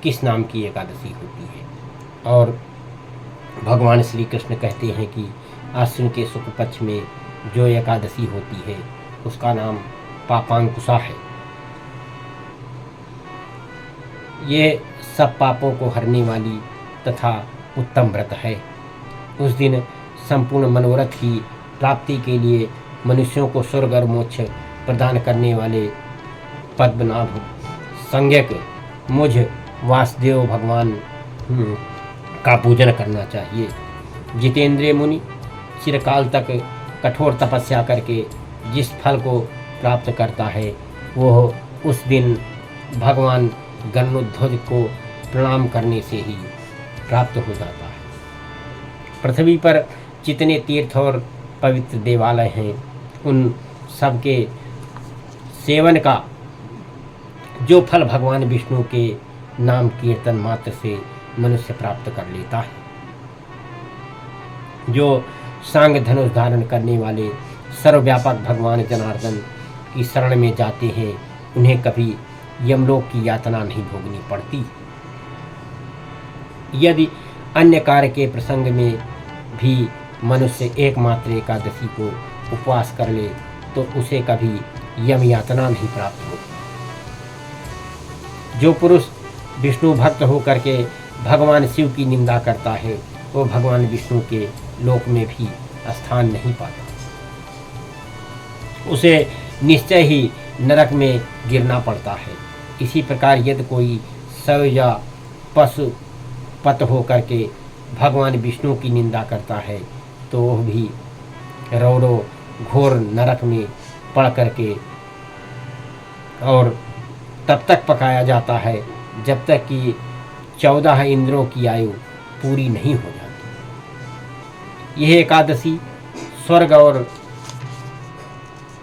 किस नाम की एकादशी होती है। और भगवान श्री कृष्ण कहते हैं कि आश्विन के शुक्ल पक्ष में जो एकादशी होती है उसका नाम पापांकुशा है। ये सब पापों को हरने वाली तथा उत्तम व्रत है। उस दिन संपूर्ण मनोरथ की प्राप्ति के लिए मनुष्यों को स्वर्ग और मोक्ष प्रदान करने वाले पद्मनाभ संज्ञक मुझ वासुदेव भगवान का पूजन करना चाहिए। जितेंद्रिय मुनि चिरकाल तक कठोर तपस्या करके जिस फल को प्राप्त करता है वह उस दिन भगवान गरुड़ध्वज को प्रणाम करने से ही प्राप्त हो जाता है। पृथ्वी पर जितने तीर्थ और पवित्र देवालय हैं उन सब के सेवन का जो फल भगवान विष्णु के नाम कीर्तन मात्र से मनुष्य प्राप्त कर लेता है। जो सांग धनुष धारण करने वाले सर्वव्यापक भगवान जनार्दन की शरण में जाते हैं उन्हें कभी यमलोक की यातना नहीं भोगनी पड़ती। यदि अन्य कार्य के प्रसंग में भी मनुष्य एकमात्र एकादशी को उपवास कर ले तो उसे कभी यम यातना नहीं प्राप्त होती। जो पुरुष विष्णु भक्त होकर के भगवान शिव की निंदा करता है वो भगवान विष्णु के लोक में भी स्थान नहीं पाता। उसे निश्चय ही नरक में गिरना पड़ता है। इसी प्रकार यदि कोई शव या पशु पत होकर के भगवान विष्णु की निंदा करता है तो वह भी रौरो घोर नरक में पड़ करके और तब तक पकाया जाता है जब तक कि 14 इंद्रों की आयु पूरी नहीं हो जाती। यह एकादशी स्वर्ग और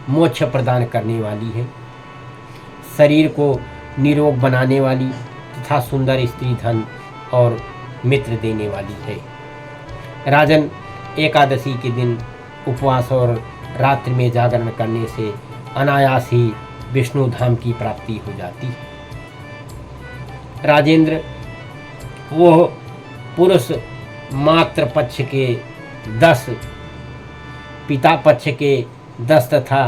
मोक्ष प्रदान करने वाली है, शरीर को निरोग बनाने वाली तथा सुंदर स्त्री धन और मित्र देने वाली है। राजन, एकादशी के दिन उपवास और रात्रि में जागरण करने से अनायास ही विष्णु धाम की प्राप्ति हो जाती है। राजेंद्र, वो पुरुष मात्र पक्ष के 10, पिता पक्ष के 10 तथा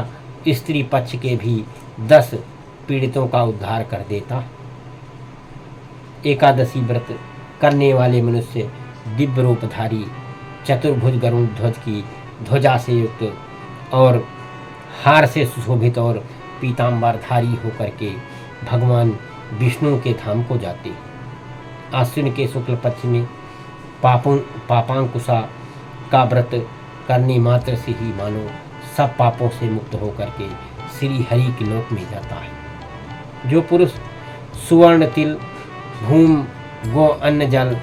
स्त्री पक्ष के भी 10 पीड़ितों का उद्धार कर देता। एकादशी व्रत करने वाले मनुष्य दिव्य रूपधारी चतुर्भुज गरुड़ ध्वज की ध्वजा से युक्त और हार से सुशोभित और पीताम्बरधारी होकर के भगवान विष्णु के धाम को जाते। आश्विन के शुक्ल पक्ष में पापांकुशा का व्रत करने मात्र से ही मानो सब पापों से मुक्त होकर के श्री हरि के लोक में जाता है। जो पुरुष सुवर्ण तिल, भूम, गो, अन्न, जल,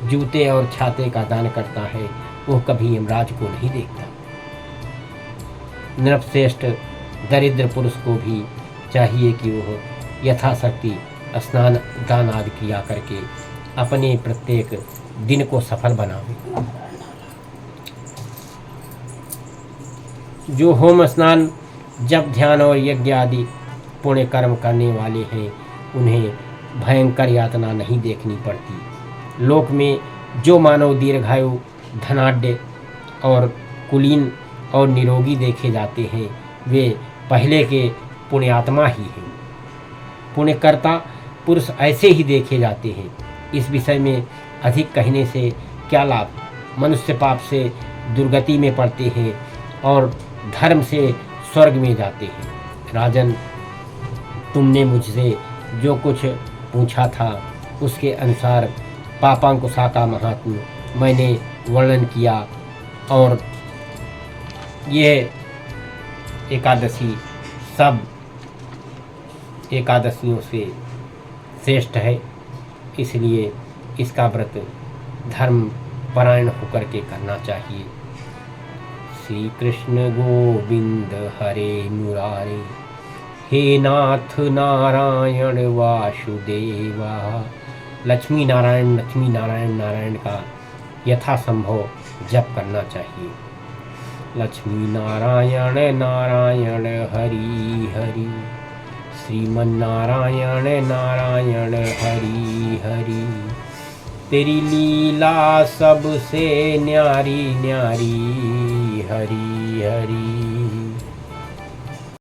जूते और छाते का दान करता है वह कभी यमराज को नहीं देखता। नृपश्रेष्ठ दरिद्र पुरुष को भी चाहिए कि वह यथाशक्ति स्नान दान आदि किया करके अपने प्रत्येक दिन को सफल बनावे। जो होम, स्नान, जप, ध्यान और यज्ञ आदि पुण्य कर्म करने वाले हैं उन्हें भयंकर यातना नहीं देखनी पड़ती। लोक में जो मानव दीर्घायु, धनाढ्य और कुलीन और निरोगी देखे जाते हैं वे पहले के पुण्यात्मा ही हैं। पुण्यकर्ता पुरुष ऐसे ही देखे जाते हैं। इस विषय में अधिक कहने से क्या लाभ। मनुष्य पाप से दुर्गति में पड़ते हैं और धर्म से स्वर्ग में जाते हैं। राजन, तुमने मुझसे जो कुछ पूछा था उसके अनुसार पापांकुशा का महात्म्य मैंने वर्णन किया और यह एकादशी सब एकादशियों से श्रेष्ठ है, इसलिए इसका व्रत धर्म परायण होकर के करना चाहिए। श्री कृष्ण गोविंद हरे मुरारे, हे नाथ नारायण वासुदेवा। लक्ष्मी नारायण नारायण का यथासंभव जप करना चाहिए। लक्ष्मी नारायण नारायण हरि हरि, श्रीमन नारायण नारायण हरि हरि। तेरी लीला सबसे न्यारी न्यारी हरि हरि।